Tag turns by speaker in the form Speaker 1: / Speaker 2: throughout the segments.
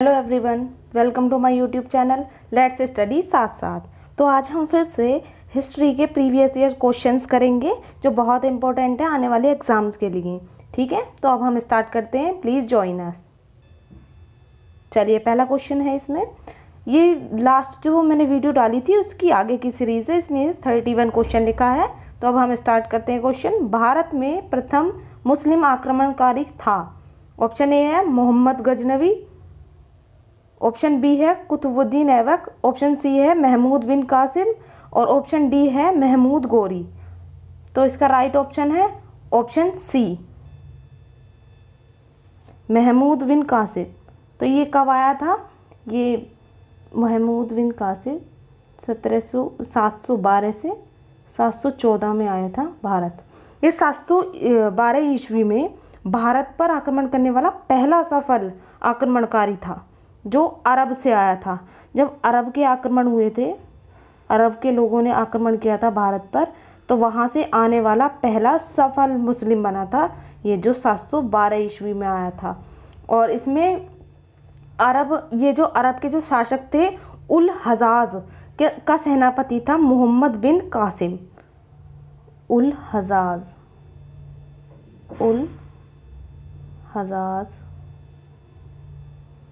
Speaker 1: Hello everyone, welcome to my YouTube channel let's study साथ साथ। तो आज हम फिर से हिस्ट्री के प्रीवियस ईयर क्वेश्चंस करेंगे जो बहुत इंपॉर्टेंट है आने वाले एग्जाम्स के लिए। ठीक है, तो अब हम स्टार्ट करते हैं। Please join us. चलिए, पहला क्वेश्चन है इसमें। ये लास्ट जो मैंने वीडियो डाली थी उसकी आगे की सीरीज़ है, इसमें 31 क्वेश्चन लिखा है। तो अब हम स्टार्ट करते हैं क्वेश्चन। भारत में प्रथम मुस्लिम आक्रमणकारी था। ऑप्शन ए है मोहम्मद गजनवी, ऑप्शन बी है कुतुबुद्दीन ऐबक, ऑप्शन सी है महमूद बिन कासिम और ऑप्शन डी है महमूद गोरी। तो इसका राइट ऑप्शन है ऑप्शन सी, महमूद बिन कासिम। तो ये कब आया था? ये महमूद बिन कासिम 712 से 714 में आया था भारत। ये 712 ईस्वी में भारत पर आक्रमण करने वाला पहला सफल आक्रमणकारी था जो अरब से आया था। जब अरब के आक्रमण हुए थे, अरब के लोगों ने आक्रमण किया था भारत पर, तो वहाँ से आने वाला पहला सफल मुस्लिम बना था ये, जो 712 ईस्वी में आया था। और इसमें ये जो अरब के जो शासक थे, उल हजाज का सेनापति था मोहम्मद बिन कासिम। उल हजाज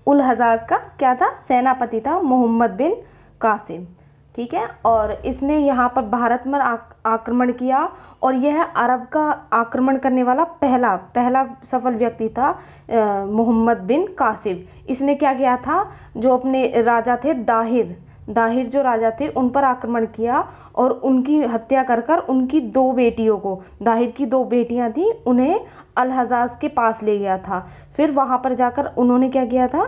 Speaker 1: उल हजाज का क्या था? सेनापति था मोहम्मद बिन कासिम। ठीक है, और इसने यहाँ पर भारत में आक्रमण किया और यह अरब का आक्रमण करने वाला पहला सफल व्यक्ति था मोहम्मद बिन कासिम। इसने क्या किया था? जो अपने राजा थे दाहिर जो राजा थे उन पर आक्रमण किया और उनकी हत्या कर उनकी दो बेटियों को, दाहिर की दो बेटियां थी, उन्हें अल हजाज के पास ले गया था। फिर वहाँ पर जाकर उन्होंने क्या किया था?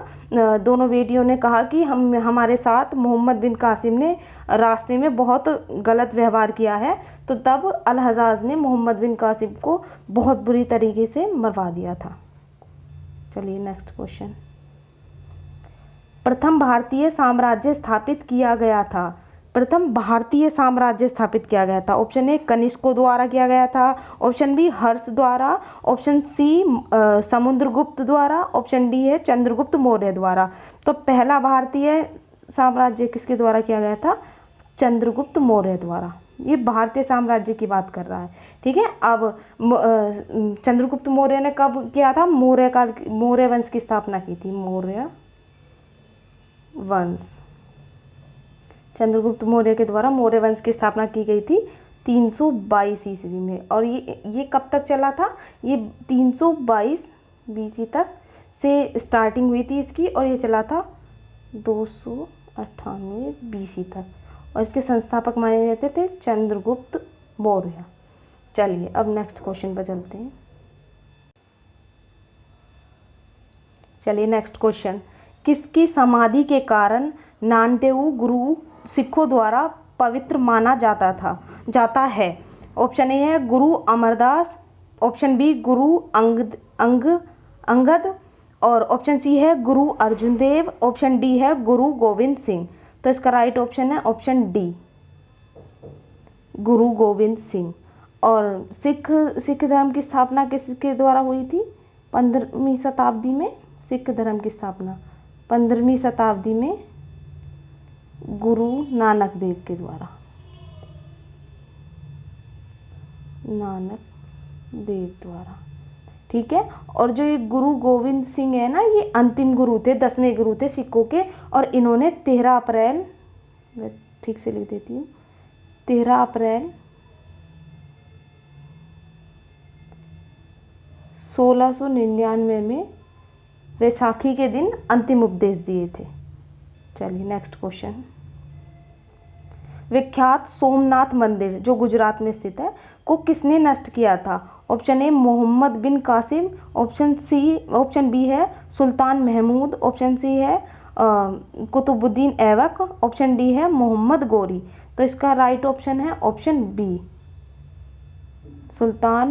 Speaker 1: दोनों बेटियों ने कहा कि हमारे साथ मोहम्मद बिन कासिम ने रास्ते में बहुत गलत व्यवहार किया है। तो तब अल हजाज ने मोहम्मद बिन कासिम को बहुत बुरी तरीके से मरवा दिया था। चलिए नेक्स्ट क्वेश्चन। प्रथम भारतीय साम्राज्य स्थापित किया गया था। प्रथम भारतीय साम्राज्य स्थापित किया गया था। ऑप्शन ए कनिष्कों द्वारा किया गया था, ऑप्शन बी हर्ष द्वारा, ऑप्शन सी समुद्रगुप्त द्वारा, ऑप्शन डी है चंद्रगुप्त मौर्य द्वारा। तो पहला भारतीय साम्राज्य किसके द्वारा किया गया था? चंद्रगुप्त मौर्य द्वारा। ये भारतीय साम्राज्य की बात कर रहा है। ठीक है, अब चंद्रगुप्त मौर्य ने कब किया था? मौर्य वंश की स्थापना की थी। मौर्य वंश, चंद्रगुप्त मौर्य के द्वारा मौर्य वंश की स्थापना की गई थी 322 ईस्वी में। और ये कब तक चला था? ये 322 बीसी तक से स्टार्टिंग हुई थी इसकी, और ये चला था 298 बीसी तक। और इसके संस्थापक माने जाते थे चंद्रगुप्त मौर्य। चलिए अब नेक्स्ट क्वेश्चन पर चलते हैं। चलिए नेक्स्ट क्वेश्चन। किसकी समाधि के कारण नानदेव गुरु सिखों द्वारा पवित्र माना जाता है? ऑप्शन ए है गुरु अमरदास, ऑप्शन बी गुरु अंगद और ऑप्शन सी है गुरु अर्जुन देव, ऑप्शन डी है गुरु गोविंद सिंह। तो इसका राइट ऑप्शन है ऑप्शन डी, गुरु गोविंद सिंह। और सिख धर्म की स्थापना किसके द्वारा हुई थी? 15वीं शताब्दी में सिख धर्म की स्थापना 15वीं शताब्दी में गुरु नानक देव के द्वारा। ठीक है, और जो ये गुरु गोविंद सिंह है ना, ये अंतिम गुरु थे, 10वें गुरु थे सिखों के। और इन्होंने 13 अप्रैल, मैं ठीक से लिख देती हूँ, 13 अप्रैल 1699 में वैशाखी के दिन अंतिम उपदेश दिए थे। चलिए नेक्स्ट क्वेश्चन। विख्यात सोमनाथ मंदिर जो गुजरात में स्थित है को किसने नष्ट किया था? Option A Mohammad bin Qasim, option B है सुल्तान महमूद, ऑप्शन सी है कुतुबुद्दीन ऐबक, ऑप्शन डी है मोहम्मद गोरी। तो इसका राइट ऑप्शन है ऑप्शन बी, सुल्तान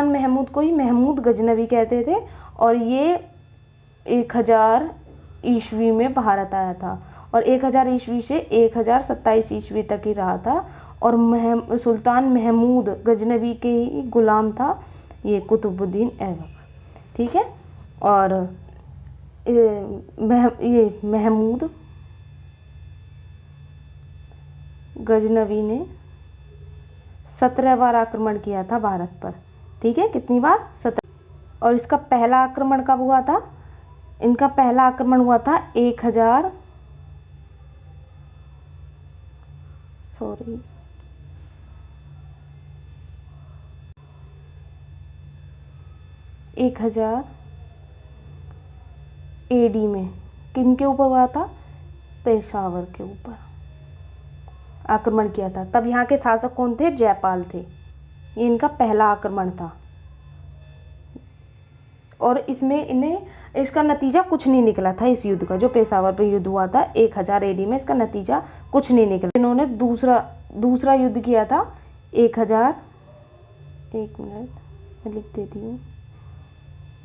Speaker 1: महमूद को ही महमूद गजनवी कहते थे। और ये 1000 ईस्वी में भारत आया था और 1000 ईस्वी से 1027 ईस्वी तक ही रहा था। और सुल्तान महमूद गजनवी के ही गुलाम था ये कुतुबुद्दीन ऐबक। ठीक है, और ये महमूद गजनवी ने 17 बार आक्रमण किया था भारत पर। ठीक है, कितनी बार? 17। और इसका पहला आक्रमण कब हुआ था? इनका पहला आक्रमण हुआ था 1000 AD में। किन के ऊपर हुआ था? पेशावर के ऊपर आक्रमण किया था। तब यहाँ के शासक कौन थे? जयपाल थे। ये इनका पहला आक्रमण था और इसमें इन्हें इसका नतीजा कुछ नहीं निकला था। इस युद्ध का, जो पेशावर पर युद्ध हुआ था 1000 AD में, इसका नतीजा कुछ नहीं निकला। इन्होंने दूसरा युद्ध किया था 1 मिनट मैं लिख देती हूँ,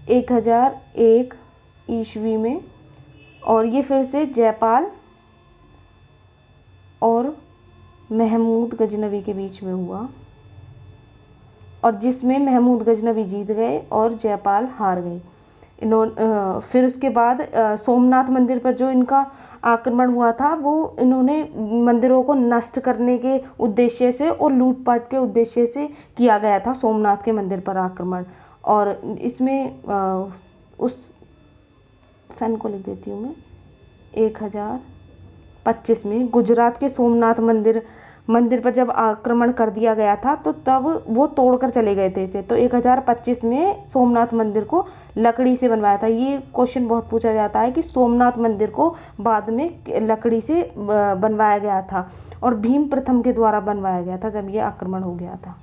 Speaker 1: 1001 ईस्वी में। और ये फिर से जयपाल और महमूद गजनवी के बीच में हुआ, और जिसमें महमूद गजनवी जीत गए और जयपाल हार गए। फिर उसके बाद सोमनाथ मंदिर पर जो इनका आक्रमण हुआ था, वो इन्होंने मंदिरों को नष्ट करने के उद्देश्य से और लूटपाट के उद्देश्य से किया गया था सोमनाथ के मंदिर पर आक्रमण। और इसमें उस सन को लिख देती हूँ मैं, 1025 में गुजरात के सोमनाथ मंदिर पर जब आक्रमण कर दिया गया था, तो तब वो तोड़कर चले गए थे इसे। तो 1025 में सोमनाथ मंदिर को लकड़ी से बनवाया था। ये क्वेश्चन बहुत पूछा जाता है कि सोमनाथ मंदिर को बाद में लकड़ी से बनवाया गया था और भीम प्रथम के द्वारा बनवाया गया था जब ये आक्रमण हो गया था।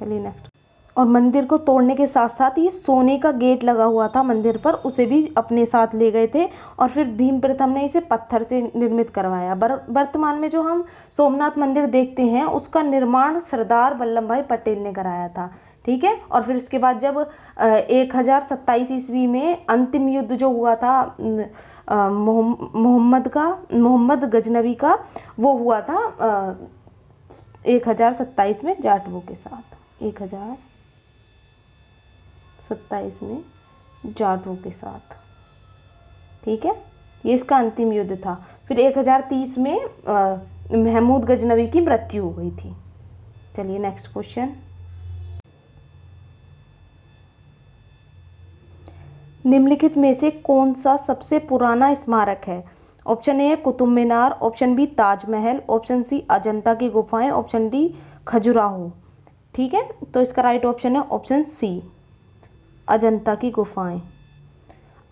Speaker 1: चलिए नेक्स्ट। और मंदिर को तोड़ने के साथ साथ ये सोने का गेट लगा हुआ था मंदिर पर, उसे भी अपने साथ ले गए थे। और फिर भीम प्रथम ने इसे पत्थर से निर्मित करवाया। वर्तमान में जो हम सोमनाथ मंदिर देखते हैं, उसका निर्माण सरदार वल्लभ भाई पटेल ने कराया था। ठीक है। और फिर उसके बाद जब 1027 ईस्वी में अंतिम युद्ध जो हुआ था मोहम्मद गजनवी का, वो हुआ था 1027 में जाटवों के साथ। 1027 में जाटवों के साथ। ठीक है, ये इसका अंतिम युद्ध था। फिर 1030 में महमूद गजनवी की मृत्यु हो गई थी। चलिए नेक्स्ट क्वेश्चन। निम्नलिखित में से कौन सा सबसे पुराना स्मारक है? ऑप्शन ए है Qutub Minar, option B Taj Mahal, option C Ajanta की गुफाएं, ऑप्शन डी खजुराहो। ठीक है, तो इसका राइट ऑप्शन है ऑप्शन सी, अजंता की गुफाएं।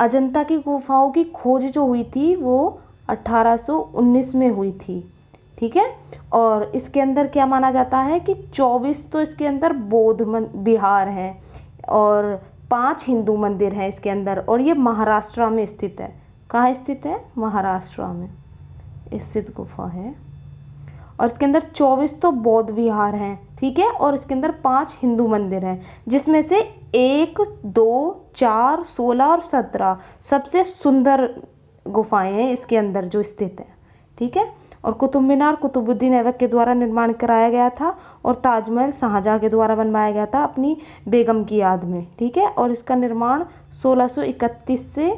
Speaker 1: अजंता की गुफाओं की खोज जो हुई थी वो 1819 में हुई थी। ठीक है, और इसके अंदर क्या माना जाता है कि 24 तो इसके अंदर बौद्ध विहार हैं और 5 हिंदू मंदिर हैं इसके अंदर। और ये महाराष्ट्र में स्थित है। कहाँ स्थित है? महाराष्ट्र में स्थित गुफा है। और इसके अंदर 24 तो बौद्ध विहार हैं। ठीक है, और इसके अंदर 5 हिंदू मंदिर हैं, जिसमें से 1, 2, 4, 16 और 17 सबसे सुंदर गुफाएं हैं इसके अंदर जो स्थित हैं। ठीक है, और कुतुब मीनार कुतुबुद्दीन ऐबक के द्वारा निर्माण कराया गया था और ताजमहल शाहजहाँ के द्वारा बनवाया गया था अपनी बेगम की याद में। ठीक है, और इसका निर्माण 1631 से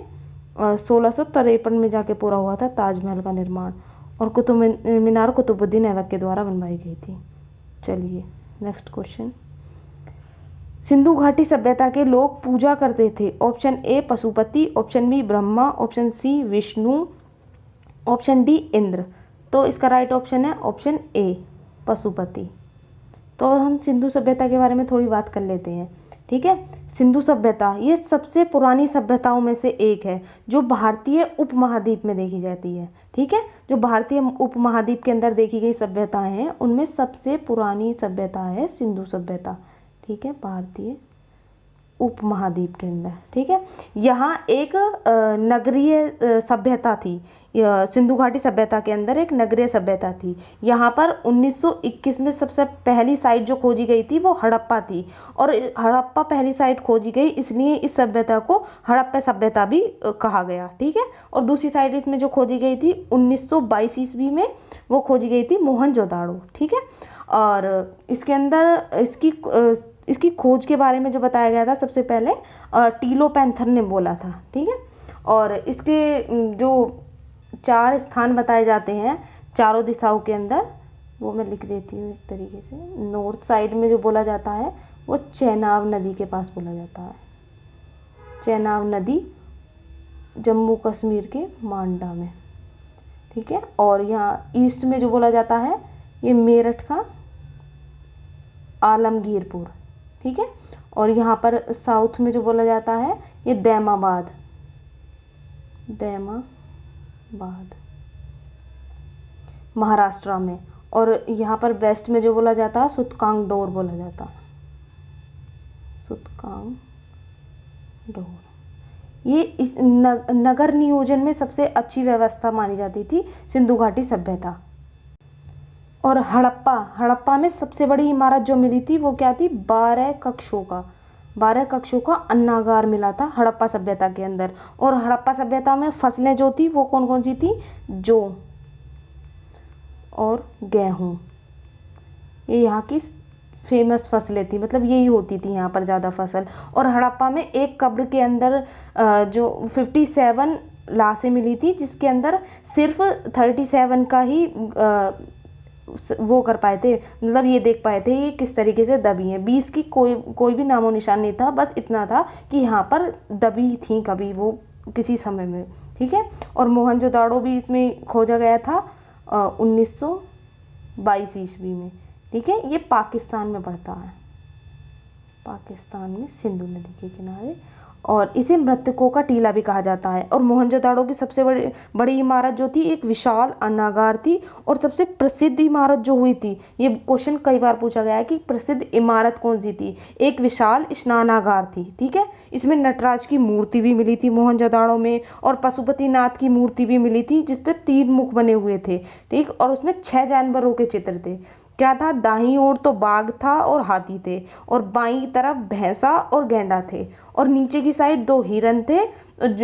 Speaker 1: 1653 में जाके पूरा हुआ था ताजमहल का निर्माण। और कुतुब मीनार कुतुबुद्दीन ऐबक के द्वारा बनवाई गई थी। चलिए नेक्स्ट क्वेश्चन। सिंधु घाटी सभ्यता के लोग पूजा करते थे। Option A Pashupati, option B Brahma, option C Vishnu, option D Indra. तो इसका राइट ऑप्शन है ऑप्शन ए पशुपति। तो हम सिंधु सभ्यता के बारे में थोड़ी बात कर लेते हैं। ठीक है, सिंधु सभ्यता ये सबसे पुरानी सभ्यताओं में से एक है जो भारतीय उपमहाद्वीप में देखी जाती है। ठीक है, जो भारतीय उपमहाद्वीप के अंदर देखी गई सभ्यताएं हैं उनमें सबसे पुरानी सभ्यता है सिंधु सभ्यता। ठीक है, भारतीय उपमहाद्वीप के अंदर। ठीक है, यहाँ एक नगरीय सभ्यता थी। सिंधु घाटी सभ्यता के अंदर एक नगरीय सभ्यता थी। यहाँ पर 1921 में सबसे पहली साइट जो खोजी गई थी वो हड़प्पा थी। और हड़प्पा पहली साइट खोजी गई, इसलिए इस सभ्यता को हड़प्पा सभ्यता भी कहा गया। ठीक है, और दूसरी साइट इसमें जो खोजी गई थी 1922 ईस्वी में, वो खोजी गई थी मोहनजोदाड़ो। ठीक है, और इसके अंदर इसकी खोज के बारे में जो बताया गया था सबसे पहले टीलो पैंथर ने बोला था। ठीक है, और इसके जो 4 स्थान बताए जाते हैं चारों दिशाओं के अंदर, वो मैं लिख देती हूँ एक तरीके से। नॉर्थ साइड में जो बोला जाता है वो चेनाब नदी के पास बोला जाता है। चेनाब नदी जम्मू कश्मीर के मांडा में, ठीक है। और यहाँ ईस्ट में जो बोला जाता है ये मेरठ का आलमगीरपुर, ठीक है। और यहाँ पर साउथ में जो बोला जाता है ये दैमाबाद महाराष्ट्र में। और यहाँ पर वेस्ट में जो बोला जाता है सुतकांगडोर बोला जाता है, सुतकांगडोर। ये इस नगर नियोजन में सबसे अच्छी व्यवस्था मानी जाती थी सिंधु घाटी सभ्यता। और हड़प्पा में सबसे बड़ी इमारत जो मिली थी वो क्या थी, 12 कक्षों का अन्नागार मिला था हड़प्पा सभ्यता के अंदर। और हड़प्पा सभ्यता में फसलें जो थी वो कौन कौन सी थी, जौ और गेहूँ, ये यहाँ की फेमस फसलें थी, मतलब यही होती थी यहाँ पर ज़्यादा फसल। और हड़प्पा में एक कब्र के अंदर जो 57 लाशें मिली थी, जिसके अंदर सिर्फ 37 का ही वो कर पाए थे, मतलब ये देख पाए थे ये किस तरीके से दबी हैं। 20 की कोई भी नामो निशान नहीं था, बस इतना था कि यहाँ पर दबी थी कभी वो किसी समय में, ठीक है। और मोहनजोदाड़ो भी इसमें खोजा गया था 1922 ईस्वी में, ठीक है। ये पाकिस्तान में पड़ता है, पाकिस्तान में सिंधु नदी के किनारे। और इसे मृतकों का टीला भी कहा जाता है। और मोहनजोदाड़ो की सबसे बड़ी इमारत जो थी एक विशाल अन्नागार थी। और सबसे प्रसिद्ध इमारत जो हुई थी, ये क्वेश्चन कई बार पूछा गया है कि प्रसिद्ध इमारत कौन सी थी, एक विशाल स्नानागार थी, ठीक है। इसमें नटराज की मूर्ति भी मिली थी मोहनजोदाड़ो में, और पशुपतिनाथ की मूर्ति भी मिली थी जिसपे 3 मुख बने हुए थे, ठीक। और उसमें 6 जानवरों के चित्र थे। क्या था, दाईं ओर तो बाघ था और हाथी थे, और बाईं तरफ भैंसा और गैंडा थे, और नीचे की साइड 2 हिरन थे,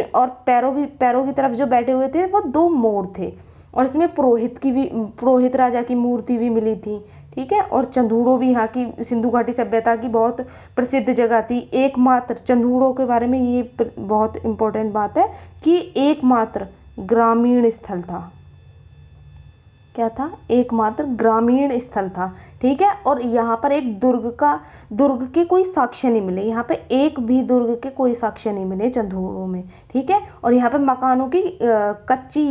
Speaker 1: और पैरों की तरफ जो बैठे हुए थे वो 2 मोर थे। और इसमें पुरोहित राजा की मूर्ति भी मिली थी, ठीक है। और चंदूड़ो भी यहाँ की सिंधु घाटी सभ्यता की बहुत प्रसिद्ध जगह थी। एकमात्र चंदूड़ो के बारे में ये बहुत इम्पोर्टेंट बात है कि एकमात्र ग्रामीण स्थल था। क्या था, एकमात्र ग्रामीण स्थल था, ठीक है। और यहाँ पर एक दुर्ग के कोई साक्ष्य नहीं मिले, यहाँ पे एक भी दुर्ग के कोई साक्ष्य नहीं मिले चंदूड़ो में, ठीक है। और यहाँ पे मकानों की कच्ची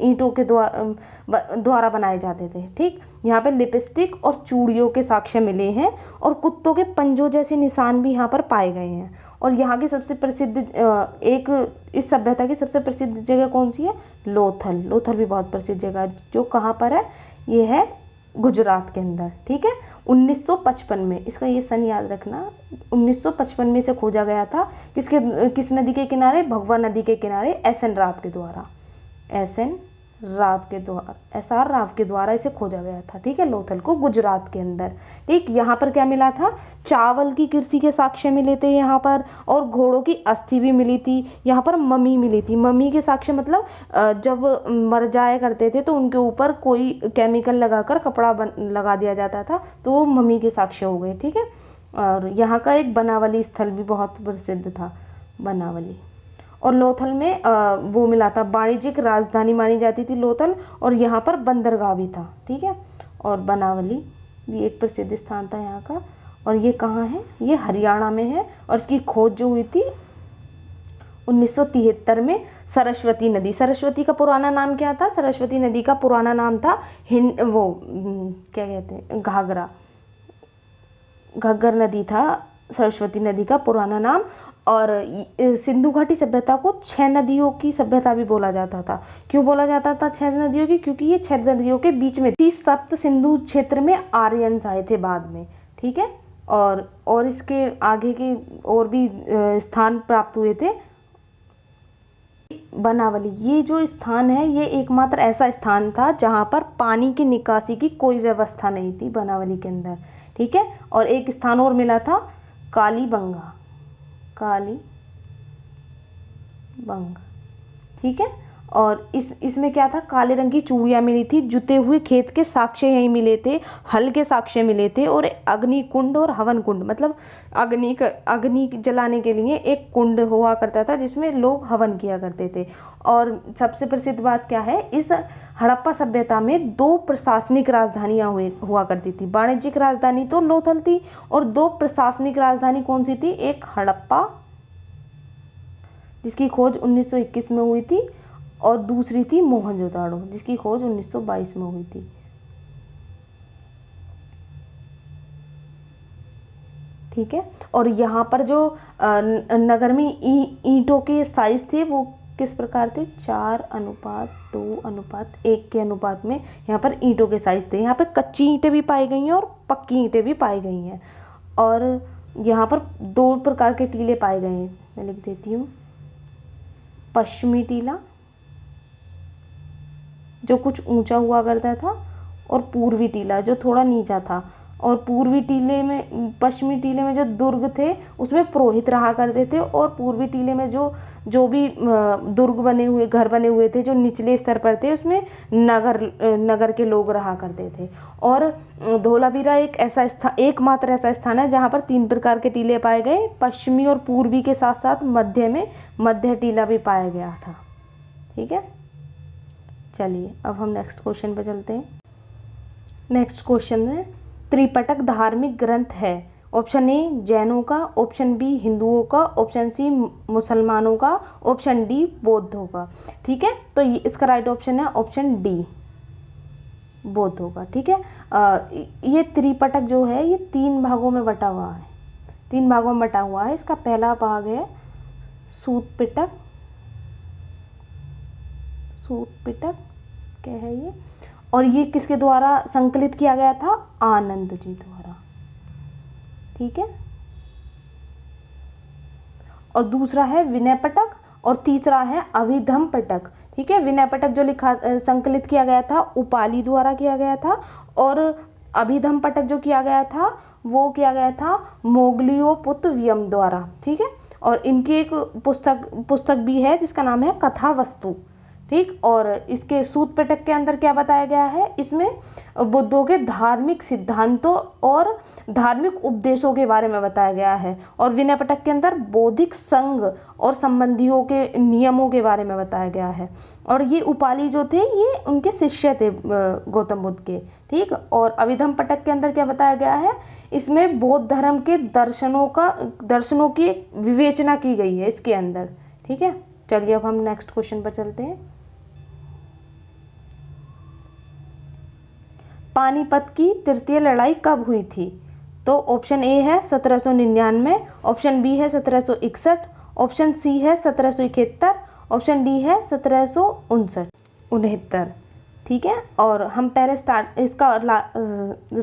Speaker 1: ईंटों के द्वारा बनाए जाते थे, ठीक। यहाँ पे लिपस्टिक और चूड़ियों के साक्ष्य मिले हैं, और कुत्तों के पंजों जैसे निशान भी यहाँ पर पाए गए हैं। और यहाँ की सबसे प्रसिद्ध इस सभ्यता की सबसे प्रसिद्ध जगह कौन सी है, लोथल भी बहुत प्रसिद्ध जगह है, जो कहाँ पर है, ये है गुजरात के अंदर, ठीक है। 1955 में, इसका ये सन याद रखना, 1955 में से खोजा गया था। किस नदी के किनारे, भगवा नदी के किनारे, SR राव के द्वारा इसे खोजा गया था, ठीक है, लोथल को गुजरात के अंदर, ठीक। यहाँ पर क्या मिला था, चावल की कृषि के साक्ष्य मिले थे यहाँ पर, और घोड़ों की अस्थि भी मिली थी। यहाँ पर मम्मी मिली थी, मम्मी के साक्ष्य मतलब जब मर जाया करते थे तो उनके ऊपर कोई केमिकल लगाकर कपड़ा लगा दिया जाता था, तो वो मम्मी के साक्ष्य हो गए, ठीक है। और यहाँ का एक बनावली स्थल भी बहुत प्रसिद्ध था, बनावली। और लोथल में वो मिला था, वाणिज्यिक राजधानी मानी जाती थी लोथल, और यहाँ पर बंदरगाह भी था, ठीक है। और बनावली भी एक प्रसिद्ध स्थान था यहाँ का। और ये कहाँ है, ये हरियाणा में है। और इसकी खोज जो हुई थी 1973 में सरस्वती नदी। सरस्वती का पुराना नाम क्या था, सरस्वती नदी का पुराना नाम था क्या कहते हैं, घग्गर नदी था सरस्वती नदी का पुराना नाम। और सिंधु घाटी सभ्यता को 6 नदियों की सभ्यता भी बोला जाता था। क्यों बोला जाता था 6 नदियों की, क्योंकि ये 6 नदियों के बीच में थी। सप्त सिंधु क्षेत्र में आर्यंस आए थे बाद में, ठीक है। और इसके आगे के और भी स्थान प्राप्त हुए थे। बनावली, ये जो स्थान है ये एकमात्र ऐसा स्थान था जहाँ पर पानी की निकासी की कोई व्यवस्था नहीं थी बनावली के अंदर, ठीक है। और एक स्थान और मिला था, कालीबंगा, ठीक है। और इसमें क्या था, काले रंग की चूड़ियाँ मिली थी, जुते हुए खेत के साक्ष्य यहीं मिले थे, हल के साक्ष्य मिले थे, और अग्नि कुंड और हवन कुंड, मतलब अग्नि जलाने के लिए एक कुंड हुआ करता था जिसमें लोग हवन किया करते थे। और सबसे प्रसिद्ध बात क्या है, इस हड़प्पा सभ्यता में 2 प्रशासनिक राजधानियां हुआ करती थी। वाणिज्यिक राजधानी तो लोथल थी, और 2 प्रशासनिक राजधानी कौन सी थी, एक हड़प्पा जिसकी खोज 1921 में हुई थी, और दूसरी थी मोहनजोदाड़ो जिसकी खोज 1922 में हुई थी। ठीक है, और यहाँ पर जो नगर में ईंटों के साइज थे वो किस प्रकार थे, 4:2:1 के अनुपात में यहाँ पर ईंटों के साइज थे। यहाँ पर कच्ची ईंटें भी पाई गई हैं और पक्की ईंटें भी पाई गई हैं, और यहाँ पर 2 प्रकार के टीले पाए गए हैं, मैं लिख देती हूँ। पश्चिमी टीला जो कुछ ऊंचा हुआ करता था, और पूर्वी टीला जो थोड़ा नीचा था। और पश्चिमी टीले में जो दुर्ग थे उसमें पुरोहित रहा करते थे, और पूर्वी टीले में जो भी दुर्ग बने हुए, घर बने हुए थे जो निचले स्तर पर थे, उसमें नगर के लोग रहा करते थे। और धोलावीरा एकमात्र ऐसा स्थान है जहाँ पर 3 प्रकार के टीले पाए गए, पश्चिमी और पूर्वी के साथ साथ मध्य में मध्य टीला भी पाया गया था। ठीक है, चलिए अब हम नेक्स्ट क्वेश्चन पर चलते हैं। नेक्स्ट क्वेश्चन है, त्रिपिटक धार्मिक ग्रंथ है। ऑप्शन ए जैनों का, ऑप्शन बी हिंदुओं का, ऑप्शन सी मुसलमानों का, ऑप्शन डी बौद्धों का। ठीक है, तो इसका राइट ऑप्शन है ऑप्शन डी, बौद्धों का। ठीक है, ये त्रिपिटक जो है ये 3 भागों में बटा हुआ है, 3 भागों में बटा हुआ है। इसका पहला भाग है सूत पिटक क्या है ये, और ये किसके द्वारा संकलित किया गया था, आनंद जी द्वारा। ठीक है, और दूसरा है विनय पिटक, और तीसरा है अभिधम पिटक। ठीक है, विनय पिटक जो संकलित किया गया था उपाली द्वारा किया गया था, और अभिधम पिटक जो किया गया था वो किया गया था मोगलियोपुत्र द्वारा। ठीक है, और इनकी एक पुस्तक भी है जिसका नाम है कथा वस्तु। ठीक, और इसके सूत पिटक के अंदर क्या बताया गया है, इसमें बुद्धों के धार्मिक सिद्धांतों और धार्मिक उपदेशों के बारे में बताया गया है, और विनय पिटक के अंदर बौद्धिक संघ और संबंधियों के नियमों के बारे में बताया गया है। और ये उपाली जो थे ये उनके शिष्य थे गौतम बुद्ध के। ठीक, और अभिधम पिटक के अंदर क्या बताया गया है, इसमें बौद्ध धर्म के दर्शनों की विवेचना की गई है इसके अंदर। ठीक है, चलिए अब हम नेक्स्ट क्वेश्चन पर चलते हैं। पानीपत की तृतीय लड़ाई कब हुई थी, तो ऑप्शन ए है 1799, ऑप्शन बी है 1761, ऑप्शन सी है 1771, ऑप्शन डी है 1769। ठीक है, और हम पहले इसका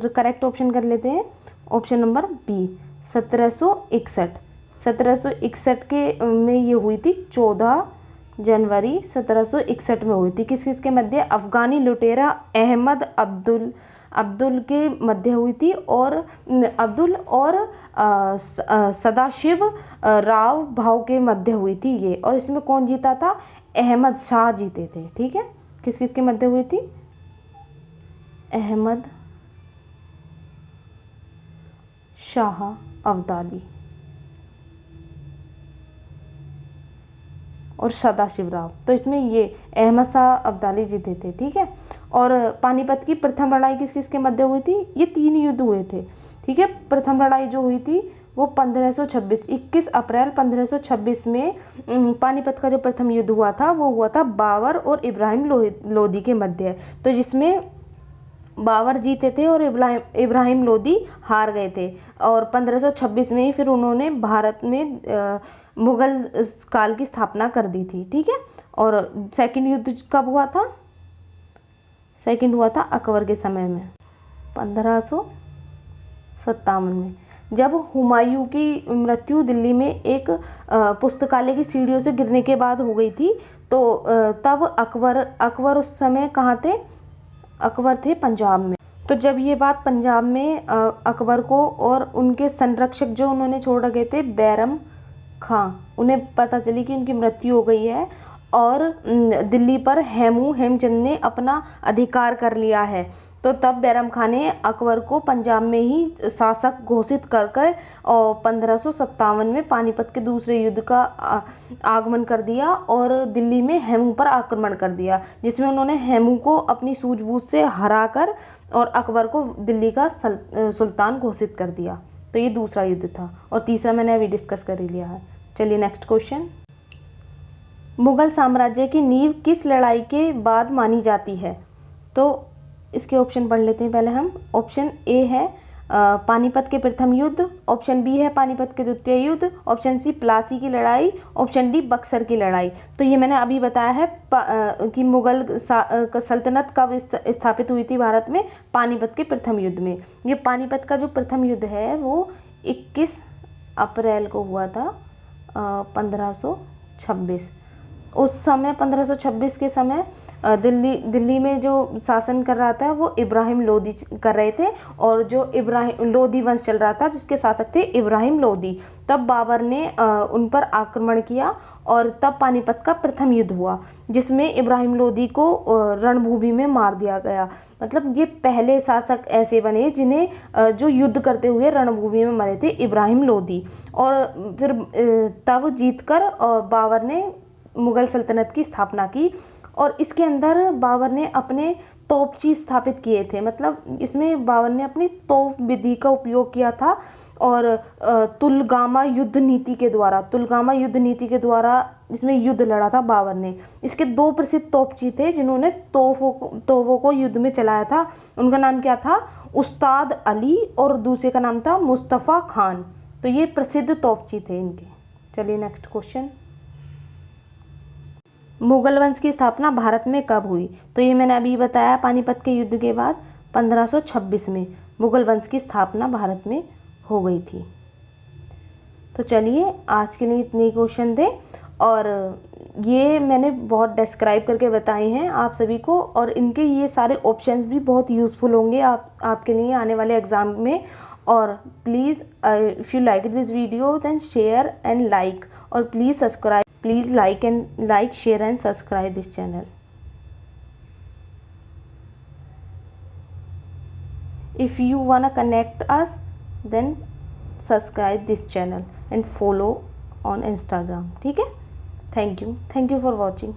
Speaker 1: करेक्ट ऑप्शन कर लेते हैं, ऑप्शन नंबर बी 1761। 1761 के में ये हुई थी, 14 जनवरी 1761 में हुई थी। किस के मध्य, अफगानी लुटेरा अहमद अब्दुल के मध्य हुई थी, और अब्दुल और सदाशिव राव भाव के मध्य हुई थी ये। और इसमें कौन जीता था, अहमद शाह जीते थे। ठीक है, किस के मध्य हुई थी, अहमद शाह अब्दाली और सदाशिव राव, तो इसमें ये अहमद शाह अब्दाली जीते थे। ठीक है, और पानीपत की प्रथम लड़ाई किस के मध्य हुई थी, ये 3 युद्ध हुए थे। ठीक है, प्रथम लड़ाई जो हुई थी वो 21 अप्रैल 1526 में पानीपत का जो प्रथम युद्ध हुआ था वो हुआ था बाबर और इब्राहिम लोदी के मध्य, तो जिसमें बाबर जीते थे और इब्राहिम लोदी हार गए थे। और 1526 में ही फिर उन्होंने भारत में मुगल काल की स्थापना कर दी थी। ठीक है, और सेकंड युद्ध कब हुआ था, सेकंड हुआ था अकबर के समय में 1557 में, जब हुमायूं की मृत्यु दिल्ली में एक पुस्तकालय की सीढ़ियों से गिरने के बाद हो गई थी। तो तब अकबर उस समय कहाँ थे, अकबर थे पंजाब में। तो जब ये बात पंजाब में अकबर को और उनके संरक्षक जो उन्होंने छोड़ रखे थे बैरम खां, उन्हें पता चली कि उनकी मृत्यु हो गई है, और दिल्ली पर हेमचंद ने अपना अधिकार कर लिया है। तो तब बैरम खान ने अकबर को पंजाब में ही शासक घोषित कर और 1557 में पानीपत के दूसरे युद्ध का आगमन कर दिया और दिल्ली में हेमू पर आक्रमण कर दिया, जिसमें उन्होंने हेमू को अपनी सूझबूझ से हराकर और अकबर को दिल्ली का सुल्तान घोषित कर दिया। तो ये दूसरा युद्ध था और तीसरा मैंने अभी डिस्कस कर ही लिया है। चलिए नेक्स्ट क्वेश्चन। मुगल साम्राज्य की नींव किस लड़ाई के बाद मानी जाती है? तो इसके ऑप्शन पढ़ लेते हैं पहले हम। ऑप्शन ए है पानीपत के प्रथम युद्ध, ऑप्शन बी है पानीपत के द्वितीय युद्ध, ऑप्शन सी प्लासी की लड़ाई, ऑप्शन डी बक्सर की लड़ाई। तो ये मैंने अभी बताया है कि मुगल सल्तनत कब स्थापित हुई थी भारत में, पानीपत के प्रथम युद्ध में। ये पानीपत का जो प्रथम युद्ध है वो 21 अप्रैल को हुआ था 1526। उस समय 1526 के समय दिल्ली में जो शासन कर रहा था वो इब्राहिम लोदी कर रहे थे, और जो इब्राहिम लोदी वंश चल रहा था जिसके शासक थे इब्राहिम लोदी। तब बाबर ने उन पर आक्रमण किया और तब पानीपत का प्रथम युद्ध हुआ, जिसमें इब्राहिम लोदी को रणभूमि में मार दिया गया। मतलब ये पहले शासक ऐसे बने जिन्हें जो युद्ध करते हुए रणभूमि में मरे थे, इब्राहिम लोदी। और फिर तब जीतकर बाबर ने मुगल सल्तनत की स्थापना की, और इसके अंदर बाबर ने अपने तोपची स्थापित किए थे। मतलब इसमें बाबर ने अपनी तोप विधि का उपयोग किया था, और तुलगामा युद्ध नीति के द्वारा इसमें युद्ध लड़ा था बाबर ने। इसके दो प्रसिद्ध तोपची थे जिन्होंने तोपों को युद्ध में चलाया था। उनका नाम क्या था? उस्ताद अली, और दूसरे का नाम था मुस्तफ़ा खान। तो ये प्रसिद्ध तोपची थे इनके। चलिए नेक्स्ट क्वेश्चन। मुगल वंश की स्थापना भारत में कब हुई? तो ये मैंने अभी बताया, पानीपत के युद्ध के बाद 1526 में मुगल वंश की स्थापना भारत में हो गई थी। तो चलिए आज के लिए इतने क्वेश्चन थे, और ये मैंने बहुत डिस्क्राइब करके बताए हैं आप सभी को, और इनके ये सारे ऑप्शंस भी बहुत यूज़फुल होंगे आपके लिए आने वाले एग्ज़ाम में। और please if you like this video then share and like, और please subscribe. Please like, share and subscribe this channel. If you wanna connect us, then subscribe this channel and follow on Instagram. ठीक है? Thank you for watching.